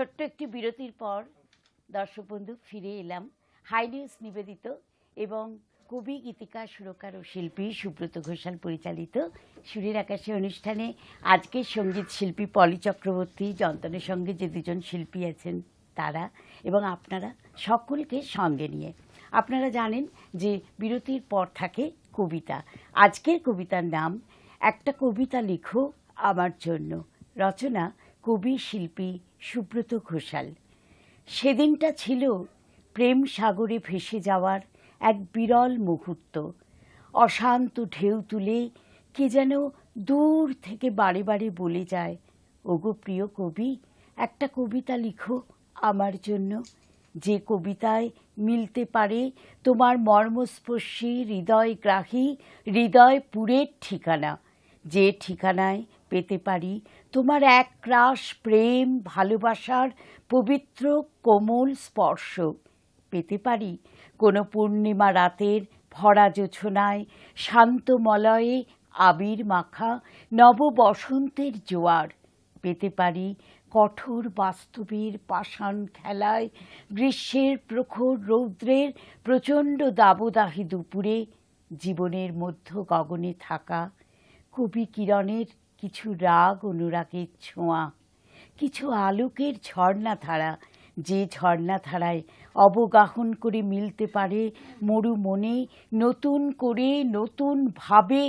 ছোট্ট একটি বিরতির পর দর্শক বন্ধু ফিরে এলাম হাই নিউজ নিবেদিত এবং কবি গীতিকার সুরকার ও শিল্পী সুব্রত ঘোষাল পরিচালিত সুরের আকাশে অনুষ্ঠানে। আজকের সঙ্গীত শিল্পী পলি চক্রবর্তী, যন্ত্রণের সঙ্গে যে দুজন শিল্পী আছেন তারা এবং আপনারা সকলকে সঙ্গে নিয়ে। আপনারা জানেন যে বিরতির পর থাকে কবিতা। আজকের কবিতার নাম একটা কবিতা লিখো আমার জন্য, রচনা কবি শিল্পী সুব্রত ঘোষাল। সেদিনটা ছিল প্রেম সাগরে ভেসে যাওয়ার এক বিরল মুহূর্ত। অশান্ত ঢেউ তুলে কে যেন দূর থেকে বারে বারে বলে যায়, ওগো প্রিয় কবি, একটা কবিতা লিখো আমার জন্য। যে কবিতায় মিলতে পারে তোমার মর্মস্পর্শী হৃদয়গ্রাহী হৃদয়পুরের ঠিকানা, যে ঠিকানায় পেতে পারি তোমার একরাশ প্রেম ভালোবাসার পবিত্র কোমল স্পর্শ, পেতে পারি কোনো পূর্ণিমা রাতের ভরা জোছনায় শান্ত মলয়ে আবির মাখা নব বসন্তের জোয়ার, পেতে পারি কঠোর বাস্তবের পাষাণ খেলায় গ্রীষ্মের প্রখর রৌদ্রের প্রচণ্ড দাবদাহী দুপুরে জীবনের মধ্য গগনে থাকা কবি কিরণের কিছু রাগ অনুরাগের ছোঁয়া, কিছু আলোকের ঝর্ণাধারা, যে ঝর্ণাধারায় অবগাহন করে মিলতে পারে মরু মনে নতুন করে নতুন ভাবে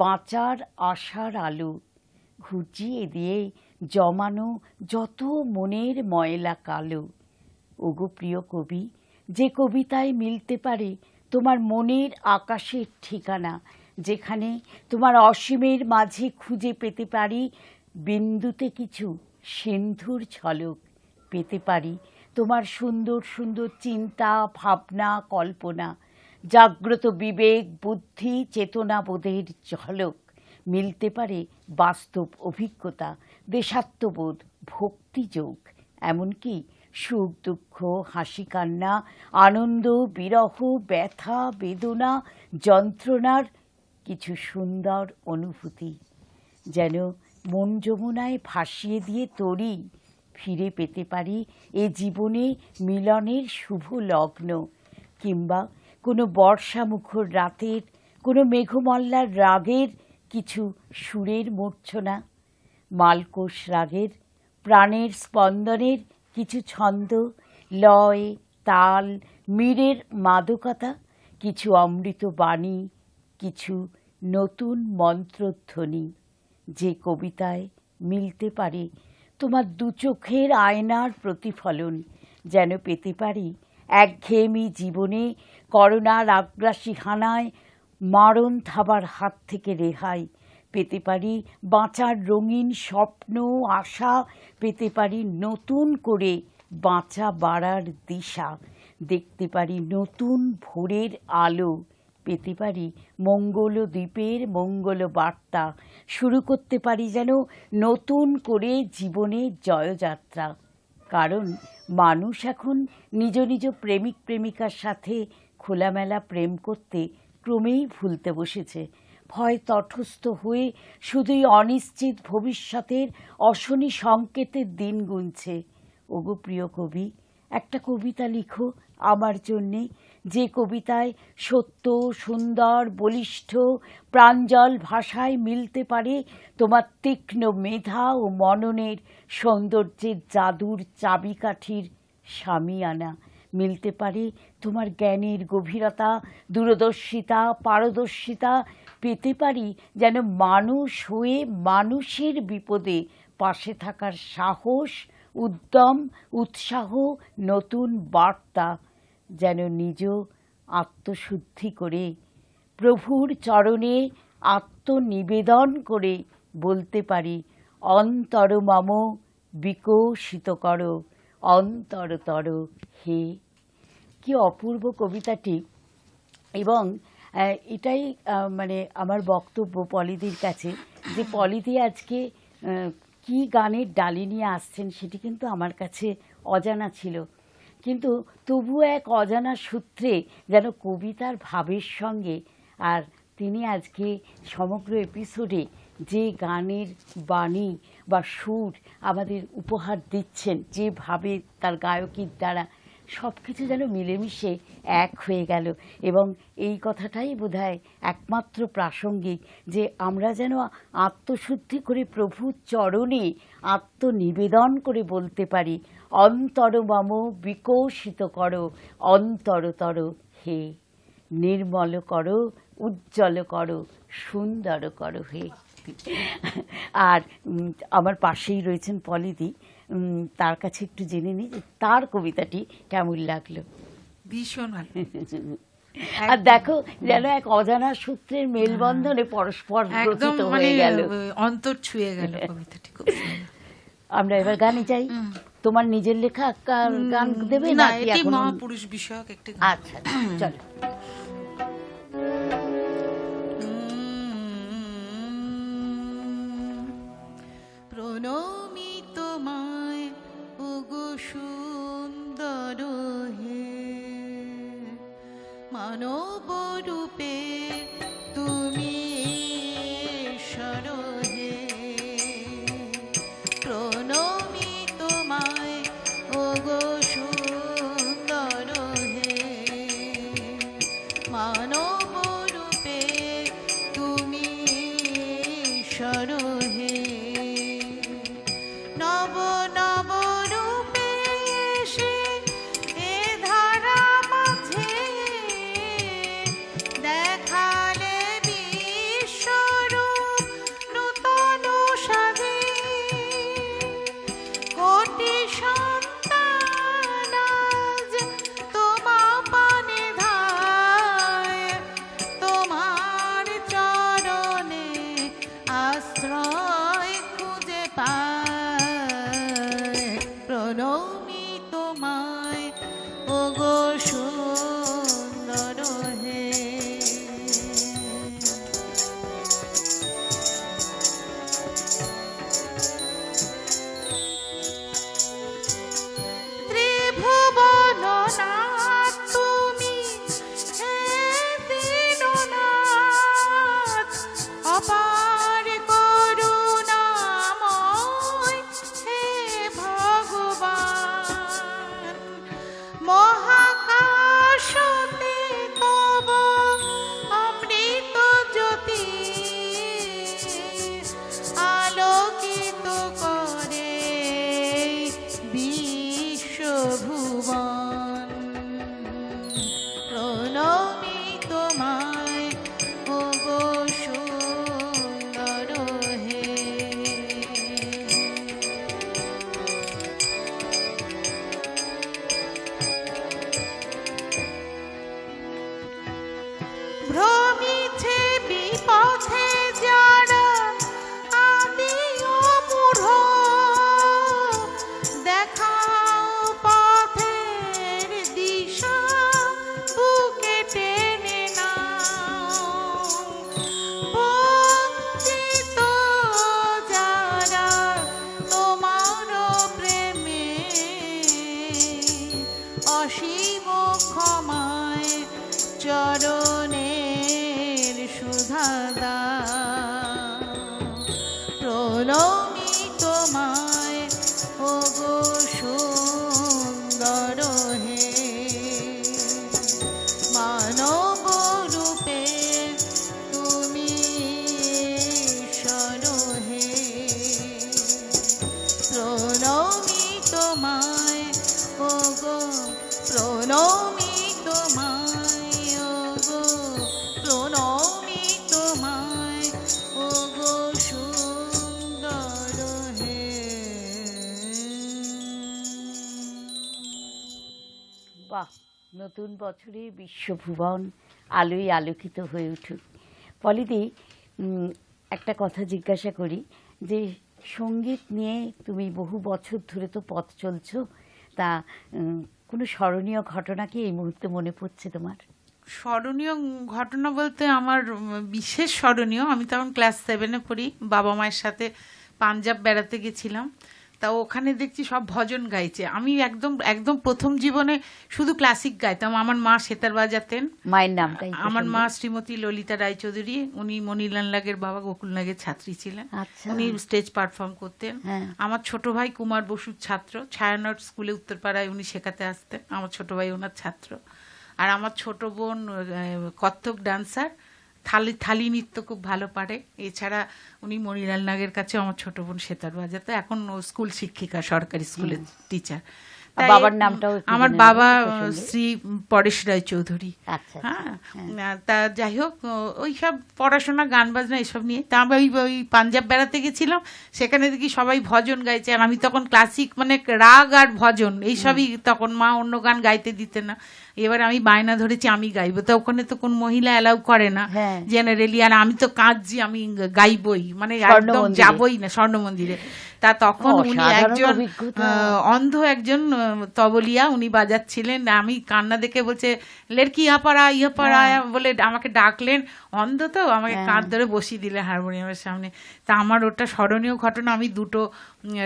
বাঁচার আশার আলো, ঘুচিয়ে দিয়ে জমানো যত মনের ময়লা কালো। ওগো প্রিয় কবি, যে কবিতায় মিলতে পারে তোমার মনের আকাশের ঠিকানা, যেখানে তোমার অসীমের মাঝে খুঁজে পেতে পারি বিন্দুতে কিছু সিন্ধুর ঝলক, পেতে পারি তোমার সুন্দর সুন্দর চিন্তা ভাবনা কল্পনা, জাগ্রত বিবেক বুদ্ধি চেতনাবোধের ঝলক, মিলতে পারে বাস্তব অভিজ্ঞতা দেশাত্মবোধ ভক্তিযোগ, এমনকি সুখ দুঃখ হাসি কান্না আনন্দ বিরহ ব্যথা বেদনা যন্ত্রণার কিছু সুন্দর অনুভূতি, যেন মন যমুনায় ভাসিয়ে দিয়ে তরি ফিরে পেতে পারি এ জীবনে মিলনের শুভ লগ্ন, কিংবা কোনো বর্ষামুখর রাতের কোনো মেঘমল্লার রাগের কিছু সুরের মূর্ছনা, মালকোষ রাগের প্রাণের স্পন্দনের কিছু ছন্দ লয় তাল মীরের মাদকতা, কিছু অমৃত বাণী, কিছু নতুন মন্ত্রধ্বনি, যে কবিতায় মিলতে পারে তোমার দু চোখের আয়নার প্রতিফলন, যেন পেতে পারি একঘেয়েমি জীবনে করোনার আগ্রাসী হানায় মারণ থাবার হাত থেকে রেহাই, পেতে পারি বাঁচার রঙিন স্বপ্ন আশা, পেতে পারি নতুন করে বাঁচা বাড়ার দিশা, দেখতে পারি নতুন ভোরের আলো, পেতে পারি মঙ্গল দ্বীপের মঙ্গল বার্তা, শুরু করতে পারি যেন নতুন করে জীবনের জয়যাত্রা। কারণ মানুষ এখন নিজ নিজ প্রেমিক প্রেমিকার সাথে খোলামেলা প্রেম করতে ক্রমেই ভুলতে বসেছে। ভয় তটস্থ হয়ে শুধুই অনিশ্চিত ভবিষ্যতের অশনি সংকেতের দিন গুনছে। ওগো প্রিয় কবি, একটা কবিতা লিখো আমার জন্যে, যে কবিতায় সত্য সুন্দর বলিষ্ঠ প্রাঞ্জল ভাষায় মিলতে পারে তোমার তীক্ষ্ণ মেধা ও মননের সৌন্দর্যের জাদুর চাবিকাঠির সামিয়ানা, মিলতে পারে তোমার জ্ঞানের গভীরতা দূরদর্শিতা পারদর্শিতা, পেতে পারি যেন মানুষ হয়ে মানুষের বিপদে পাশে থাকার সাহস উদ্যম উৎসাহ নতুন বার্তা, যেন নিজ আত্মশুদ্ধি করে প্রভুর চরণে আত্মনিবেদন করে বলতে পারি, অন্তর মম বিকশিত করো অন্তরতর হে। কি অপূর্ব কবিতাটি! এবং এটাই মানে আমার বক্তব্য পলিদির কাছে, যে পলিদি আজকে কি গানের ডালি নিয়ে আসছেন সেটি কিন্তু আমার কাছে অজানা ছিল, কিন্তু তবুও এক অজানা সূত্রে যেন কবিতার ভাবের সঙ্গে আর তিনি আজকে সমগ্র এপিসোডে যে গানের বাণী বা সুর আমাদের উপহার দিচ্ছেন, যেভাবে তার গায়কীর দ্বারা সব কিছু যেন মিলেমিশে এক হয়ে গেল। এবং এই কথাটাই বোধহয় একমাত্র প্রাসঙ্গিক, যে আমরা যেন আত্মশুদ্ধি করে প্রভুর চরণে আত্মনিবেদন করে বলতে পারি, অন্তর মম বিকশিত করো অন্তরতর হে, নির্মল করো, উজ্জ্বল করো, সুন্দর করো হে। আর আমার পাশেই রয়েছেন পলিদি, তার কাছে একটু জেনে নিই যে তার কবিতাটি কেমন লাগলো। ভীষণ ভালো। আর দেখো যেন এক অজানা সূত্রের মেলবন্ধনে পরস্পর গ্রথিত হয়ে গেল, অন্তর ছুঁয়ে গেল কবিতাটি, খুব সুন্দর। আমরা এবার গানে যাই। তোমার নিজের লেখা গান দেবে না, নাকি এটি এখন? মহাপুরুষ বিষয়ক একটি গান। আচ্ছা চলো। প্রণমি তোমায় ওগো সুন্দর হে, মানব রূপে তুমি ঈশ্বর হে। প্রণমি তোমায় ওগো সুন্দর হে, মানব রূপে তুমি ঈশ্বর হে। নব নব রূপে এসে এ ধারা মাঝে দেখালে বিশ্বরূপ নূতন সাজে। কোটি সন্তান আজ তোমা পানে ধায়, তোমার চরণে আশ্রয় খুঁজে পায়। প্রণমি তোমায় ওগো সুন্দর হে। ত্রিভুবননাথ তুমি হে দীননাথ, অপার করুণাময় হে ভগবান। মহাকাশতে তব অমৃত জ্যোতি আলোকিত করে বিশ্বভুবন। প্রণমি তোমায় ওগো সুন্দর হে। ভ্রমিছে বিপথে যারা আদি ও মূঢ়, দেখাও পথের দিশা বুকে টেনে নাও। বঞ্চিত যারা তোমার প্রেমে, অসীম ক্ষমায় চরণের সুধা দাও। প্রণমি তোমায় ওগো সুন্দর হে, মানব রূপে তুমি ঈশ্বর হে। প্রণমি তোমায় ওগো, প্রণমি তোমায় ওগো, প্রণমি তোমায় ওগো সুন্দর হে। বাহ, নতুন বছরে বিশ্বভুবন আলোয় আলোকিত হয়ে উঠুক। পলিদি, একটা কথা জিজ্ঞাসা করি, যে সঙ্গীত নিয়ে তুমি বহু বছর ধরে তো পথ চলছো, তা কোনো স্মরণীয় ঘটনা কি এই মুহূর্তে মনে পড়ছে তোমার? স্মরণীয় ঘটনা বলতে আমার বিশেষ স্মরণীয়, আমি তখন ক্লাস 7-এ পড়ি, বাবা মায়ের সাথে পাঞ্জাব বেড়াতে গেছিলাম। তা ওখানে দেখছি সব ভজন গাইছে। আমি একদম একদম প্রথম জীবনে শুধু ক্লাসিক গাইতাম। আমার মা সেতার বাজাতেন। মায়ের নামটা একটু আমার শুনবো। মা শ্রীমতী ললিতা রায়চৌধুরী, উনি মনিলাল নাগের বাবা গোকুল নাগের ছাত্রী ছিলেন। আচ্ছা। উনি স্টেজ পারফর্ম করতেন। হ্যাঁ। আমার ছোট ভাই কুমার বসুর ছাত্র, ছায়ানট স্কুলে উত্তরপাড়ায় উনি শেখাতে আসতেন। আমার ছোট ভাই ওনার ছাত্র। আর আমার ছোট বোন কত্থক ডান্সার, থালি নৃত্য খুব ভালো পারে। এছাড়া উনি মনিলাল নাগের কাছে আমার ছোট বোন সেতার বাজাতো, এখন ও স্কুল শিক্ষিকা, সরকারি স্কুলের টিচার। আর বাবার নামটাও একটু আমার জেনে নেবো বাবা একটু সঙ্গে। শ্রী পরেশ রায় চৌধুরী। আচ্ছা, হ্যাঁ, তা যাই হোক, ওই সব পড়াশোনা গান বাজনা এসব নিয়ে। তা আমি ওই পাঞ্জাব বেড়াতে গেছিলাম, সেখানে দেখি সবাই ভজন গাইছে। আর আমি তখন ক্লাসিক মানে রাগ আর ভজন এইসবই, তখন মা অন্য গান গাইতে দিতে না। এবার আমি বায়না ধরেছি আমি গাইবো। তো ওখানে তো কোন মহিলা অ্যালাউ করে না হ্যাঁ। জেনারেলি। আর আমি তো কাঁদছি, আমি গাইবই, মানে একদম স্বর্ণমন্দিরে। যাবই না স্বর্ণ মন্দিরে। তা তখন উনি অসাধারণ একজন অভিজ্ঞতা। অন্ধ একজন তবলিয়া উনি বাজাচ্ছিলেন। আমি কান্না দেখে বলছে লেড়কি ইহা পাড়া বলে আমাকে ডাকলেন। অন্ধ তো, আমাকে কাঁধ ধরে বসিয়ে দিলে হারমোনিয়ামের সামনে। তা আমার ওটা স্মরণীয় ঘটনা। আমি দুটো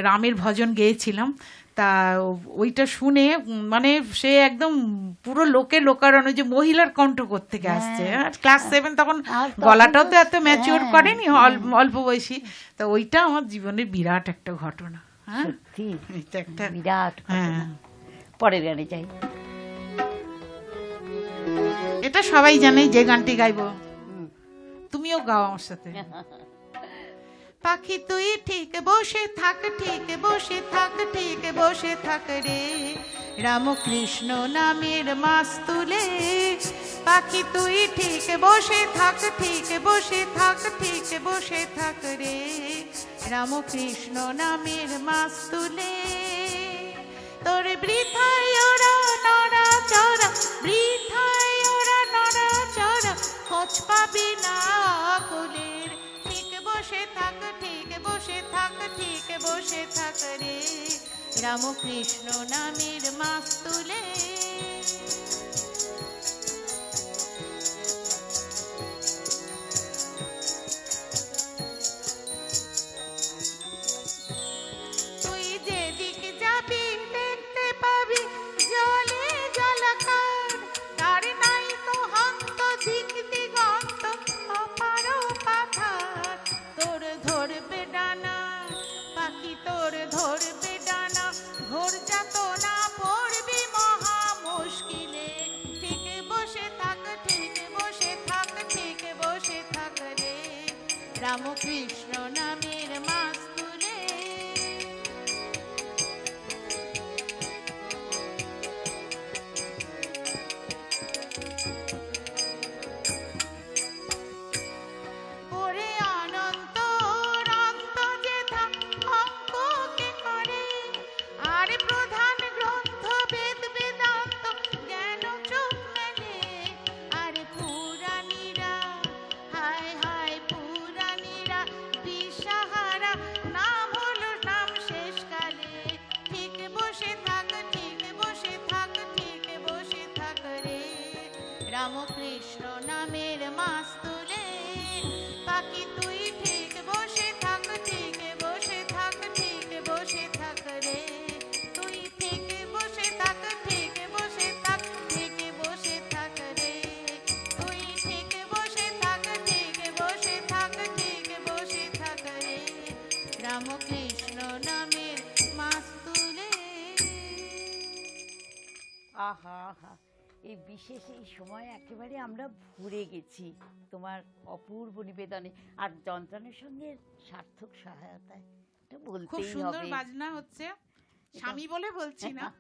রামের ভজন গেয়েছিলাম। তা ওইটা শুনে মানে সে একদম পুরো লোকারণ্য, যে মহিলার কণ্ঠ কোত্থেকে আসছে। ক্লাস 7 তখন, আর তখন গলাটাও তো তো- এত ম্যাচিওর হ্যাঁ, করেনি, অল্প বয়সী। তা ওইটা আমার জীবনের বিরাট একটা ঘটনা। হ্যাঁ, সত্যি এটা একটা বিরাট হ্যাঁ। ঘটনা। পরের গানে যাই। এটা সবাই জানে, যে গানটি গাইবো তুমিও গাও আমার সাথে। পাখি তুই ঠিক বসে থাক, ঠিক বসে থাক, ঠিক বসে থাক রে, রামকৃষ্ণ নামের মাস তুলে। পাখি তুই ঠিক বসে থাক, ঠিক বসে থাক, ঠিক বসে থাক রে, রামকৃষ্ণ নামের মাস তুলে। তোর বৃথায় ওরা নড়া চড়া, বৃথায় ওরা নড়া চড়া, খোঁজ পাবি না কুলের। ঠিক বসে থাক, ঠিক বসে থাক, ঠিক বসে থাক রে, রামকৃষ্ণ নামের মাস তুলে। তুই যেদিকে যাবি দেখতে পাবি জলে জলাকার, তার নাই তো হন্ত দিক দিগন্ত অপার পাথার। তোর ধরবে ডানা পাখি, তোর ধরবে ডানা, ঘোর যাতনা পড়বি মহা মুশকিলে। ঠিক বসে থাক, ঠিক বসে থাক, ঠিক বসে থাক রে, রামকৃষ্ণ নামের মাস তুলে। ওরে অনন্ত অনন্ত যেথা অঙ্ক কে করে, আর প্রধান গ্রন্থ বেদ বেদান্ত জ্ঞান চোখ মেলে। আর পুরাণীরা, হায় হায় পুরাণীরা দিশাহারা, নাম হলো নাম শেষকালে। ঠিক বসে থাক, ঠিক বসে থাক, ঠিক বসে থাক রে, রামকৃষ্ণ নামের মাস তুলে। পাখি তুই ঠিক বসে থাক, ঠিক বসে থাক, ঠিক বসে থাক রে, তুই ঠিক বসে থাক, ঠিক বসে থাক, ঠিক বসে থাক রে, তুই ঠিক বসে থাক, ঠিক বসে থাক, ঠিক বসে থাক রে, রামকৃষ্ণ নামের মাস তুলে। আহা আহা, এই বিশেষ এই সময় একেবারে আমরা ভরে গেছি তোমার অপূর্ব নিবেদনে আর যন্ত্রণার সঙ্গে সার্থক সহায়তায়। এটা খুব বলতেই সুন্দর হবে। বাজনা হচ্ছে। স্বামী বলে বলছি না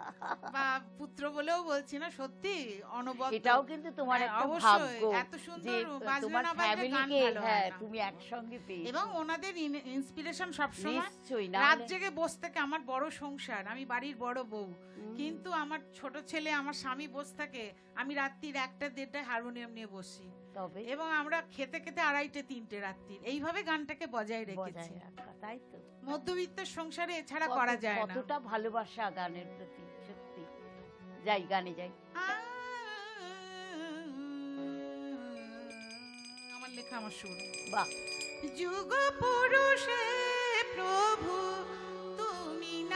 বা পুত্র বলেও বলছি না, সত্যি অনবদ্য। এটাও কিন্তু তোমার হ্যাঁ, একটা অবশ্যই, ভাগ্য এত সুন্দর যে বাজনা তোমার না বাজলে গান ফ্যামিলিকে ভালো হয় না। তুমি একসঙ্গে পেয়েছো। এবং ওনাদের ইন্সপিরেশন সবসময়। নিশ্চয়ই, না রাত হলে- জেগে বসে থেকে, আমার বড় সংসার, আমি বাড়ির বড় বউ, কিন্তু আমার ছোট ছেলে আমার স্বামী বসে থাকে, আমি রাত্রির 1টা 1:30টায় হারমোনিয়াম নিয়ে বসি, তবে এবং আমরা খেতে খেতে 2:30 3টে রাত্রির এইভাবে গানটাকে বজায় রেখেছি। বজায় রাখা, তাই তো। মধ্যবিত্ত সংসারে এছাড়া করা যায় না। কতটা ভালোবাসা গানের প্রতি, সত্যি। যাই গানে যাই। আমার লেখা, আমার সুর। বাহ, যুগ পুরুষে প্রভু তুমি না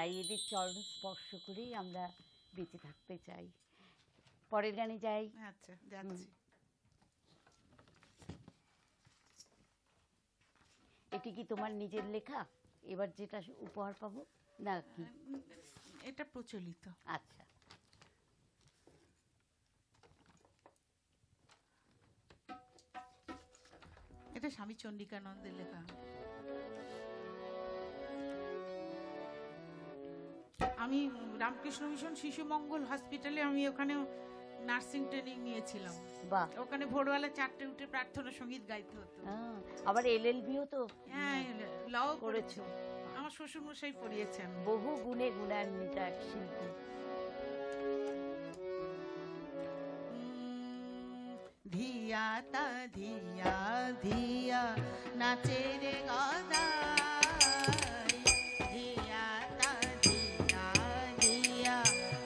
চাই, এদের চরণ স্পর্শ করেই আমরা বেঁচে থাকতে চাই। পরের গানে যাই। আচ্ছা, যাচ্ছি। এটি কি তোমার নিজের লেখা এবার যেটা উপহার পাবো না কি? এটা প্রচলিত। আচ্ছা, এটা স্বামী চন্ডিকানন্দের লেখা। আমি রামকৃষ্ণ মিশন শিশু মঙ্গল হসপিটালে আমি ওখানে নার্সিং ট্রেনিং নিয়েছিলাম। বাহ। ওখানে ভোরবেলা 4টে উঠে প্রার্থনা সঙ্গীত গাইতে হতো। আবার এলএলবিও তো হ্যাঁ, লও করেছো। আমার শ্বশুর মশাই পড়িয়েছেন। বহু গুণে গুণান্বিত এক শিল্পী। ধিয়া তা ধিয়া ধিয়া নাচে রে গদাই, ধিয়া তা ধিয়া ধিয়া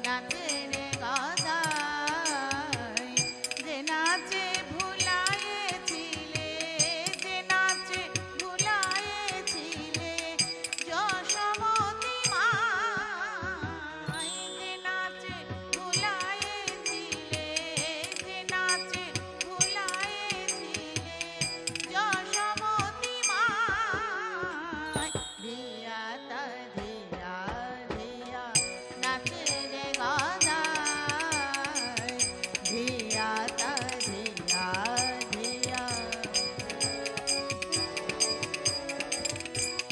নাচে রে গদাই, যে নাচে ভুলায়েছিলে, যে নাচে ভুলায়েছিলে যশোমতী মাই, যে নাচে ভুলায়েছিলে, যে নাচে ভুলায়েছিলে যশোমতী মাই, ধিয়া তা ধিয়া ধিয়া নাচে রে গদাই, ধিয়া তা ধিয়া ধিয়া।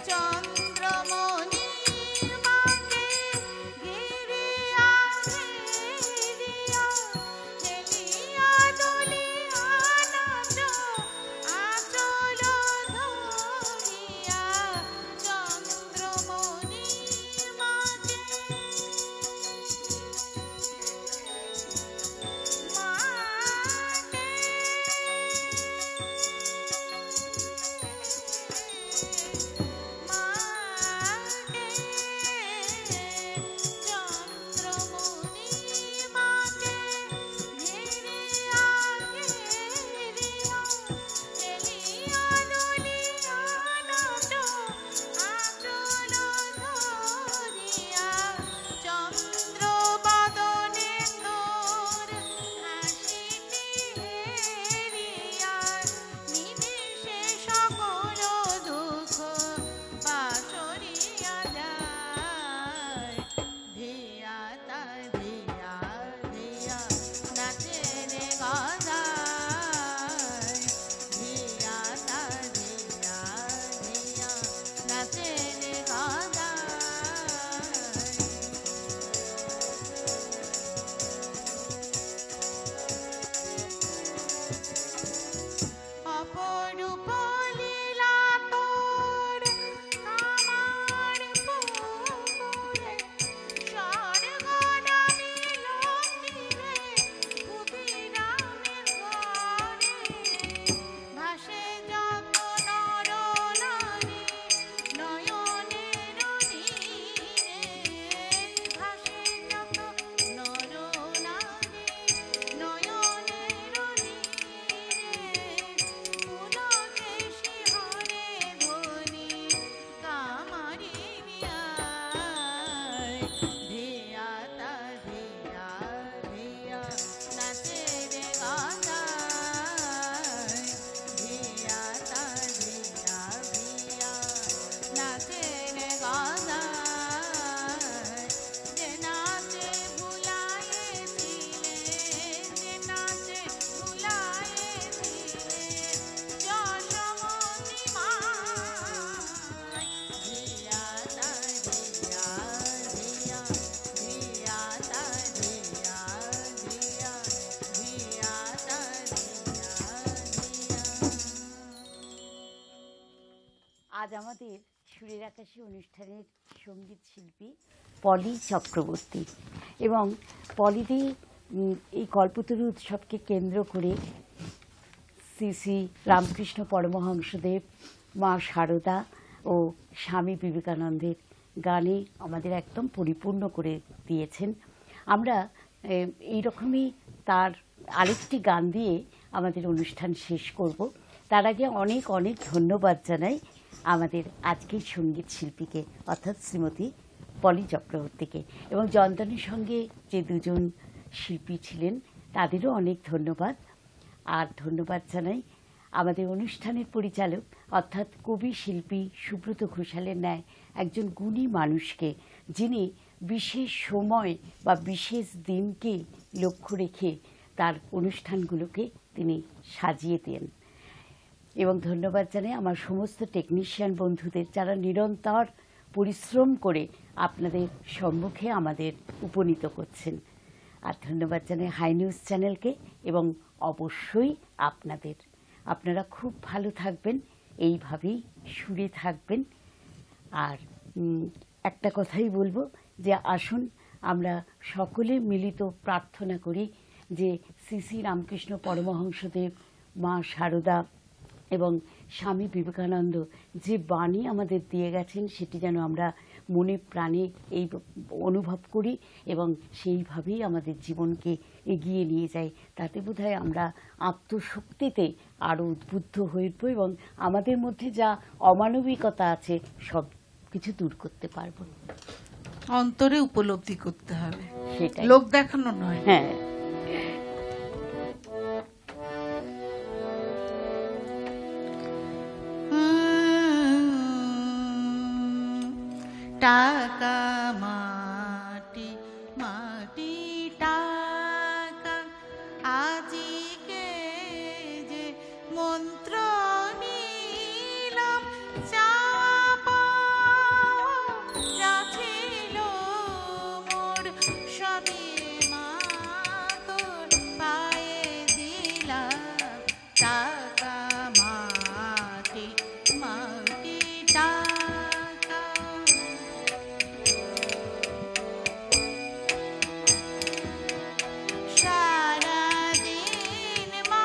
চন্দ্রমণির মাকে ঘিরিয়া ঘিরিয়া হেলিয়া দুলিয়া নাচ আঁচল ধরিয়া, চন্দ্রমণির মাকে চন্দ্রবাদনে তোর হাসিটি হেরিয়া নিমেষে সকল দুঃখ পাশরিয়া যায়, ধিয়া তা ধিয়া ধিয়া নাচে রে গদাই, ধিয়া তা ধিয়া ধিয়া নাচে রে গদাই। অপরূপ লীলা তোর আমার পুকুরে, স্বর্গ নামিল তীরে, ক্ষুদিরামের ঘরে, ভাসে যত নর নারী নয়নের নীরে, ভাসে যত নর নারী নয়নের নীরে, পুলকে শিহরে ধ্বনি কামারি নিয়ায়, ধিয়া তা ধিয়া ধিয়া নাচে রে গদাই, ধিয়া তা ধিয়া ধিয়া নাচে রে গদাই, যে নাচে ভুলায়েছিলে, যে নাচে ভুলায়েছিলে যশোমতী মাই, ধিয়া তা ধিয়া ধিয়া ধিয়া তা ধিয়া ধিয়া ধিয়া তা ধিয়া ধিয়া। আজ আমাদের সুরের আকাশে অনুষ্ঠানের সঙ্গীত শিল্পী পলি চক্রবর্তী, এবং পলিদি এই কল্পতরু উৎসবকে কেন্দ্র করে শ্রী শ্রী রামকৃষ্ণ পরমহংসদেব, মা শারদা ও স্বামী বিবেকানন্দের গানে আমাদের একদম পরিপূর্ণ করে দিয়েছেন। আমরা এই রকমই তার আরেকটি গান দিয়ে আমাদের অনুষ্ঠান শেষ করব। তার আগে অনেক অনেক ধন্যবাদ জানাই আমাদের আজকের সঙ্গীত শিল্পীকে, অর্থাৎ শ্রীমতী পলি চক্রবর্তীকে, এবং জনদানের সঙ্গে যে দুজন শিল্পী ছিলেন তাদেরও অনেক ধন্যবাদ। আর ধন্যবাদ জানাই আমাদের অনুষ্ঠানের পরিচালক অর্থাৎ কবি শিল্পী সুব্রত ঘোষালের ন্যায় একজন গুণী মানুষকে, যিনি বিশেষ সময় বা বিশেষ দিনকে লক্ষ্য রেখে তার অনুষ্ঠানগুলোকে তিনি সাজিয়ে দেন। এবং ধন্যবাদ জানাই আমার সমস্ত টেকনিশিয়ান বন্ধুদের, যারা নিরন্তর পরিশ্রম করে আপনাদের সম্মুখে আমাদের উপনীত করছেন। আর ধন্যবাদ জানাই হাই নিউজ চ্যানেলকে, এবং অবশ্যই আপনারা খুব ভালো থাকবেন, এইভাবেই সুরে থাকবেন। আর একটা কথাই বলবো যে আসুন আমরা সকলে মিলিত প্রার্থনা করি যে শ্রী শ্রী রামকৃষ্ণ পরমহংসদেব, মা শারদা এবং স্বামী বিবেকানন্দ যে বাণী আমাদের দিয়ে গেছেন সেটি যেন আমরা মনে প্রাণে এই অনুভব করি এবং সেইভাবেই আমাদের জীবনকে এগিয়ে নিয়ে যাই। তাতে বোধহয় আমরা আত্মশক্তিতে আরও উদ্বুদ্ধ হয়ে উঠব এবং আমাদের মধ্যে যা অমানবিকতা আছে সব কিছু দূর করতে পারবো। অন্তরে উপলব্ধি করতে হবে, সেটাই, লোক দেখানো নয়। হ্যাঁ। টাকা মাটি মাটি টাকা, আজিকে যে মন্ত্র নিলাম, চাপা যা ছিল মোর সবই মা তোর পায়ে দিলাম। টাকা মাটি মাটি টাকা, সারাদিন মা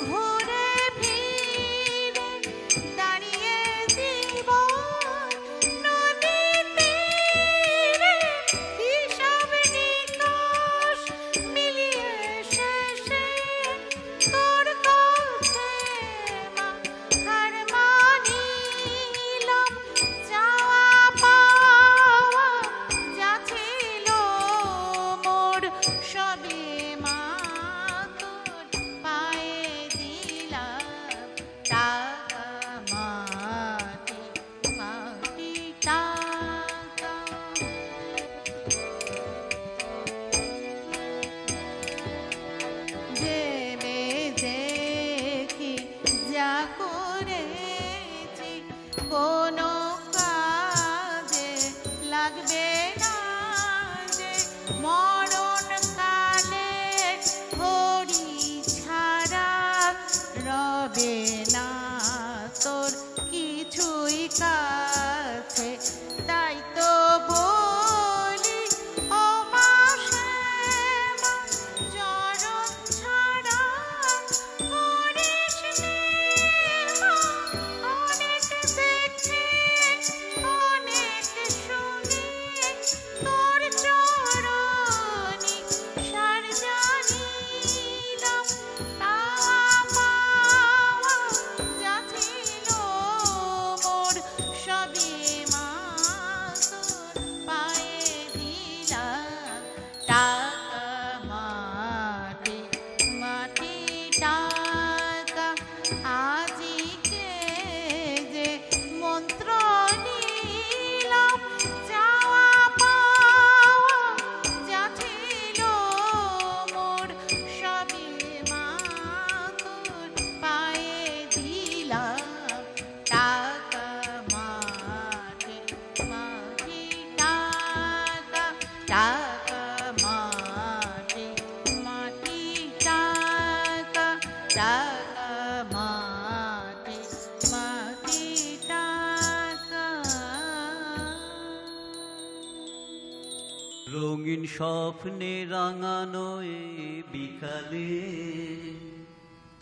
ঘুরে ফিরে দাঁড়িয়ে জীবন নদী তীরে, হিসাব নিকাশ মিলিয়ে শেষে তোর কাছে মা হার মানিলাম। চাওয়া পাওয়া যা ছিল মোর সবই মা তোর পায়ে দিলাম। টাকা মাটি মাটি টাকা, দেবে দেখি যা করেছি কোনো কাজে লাগবে না যে, মরণ কালে হরি ছাড়া রবে না তোর কিছুই কাছে। তাই তো বলি ও মা শ্যামা, চরণ ছাড়া করিস নে মা। অনেক দেখে অনেক শুনে তোর চরণি সার জানিলাম। পাওয়া পাওয়া যা ছিল মোর সবই মা তোর পায়ে দিলাম। টাকা মাটি মাটি টাকা, আজিকে যে মন্ত্র নিলাম, চাওয়া পাওয়া যা ছিল মোর সবই মা তোর পায়ে দিলাম। টাকা মাটি মাটি টাকা, টাকা মাটি মাটি টাকা, টাকা মাটি মাটি টাকা। রঙিন স্বপ্নে রাঙানো এ বিকালে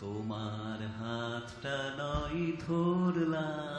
তোমার হাতটা নয় ধরলাম,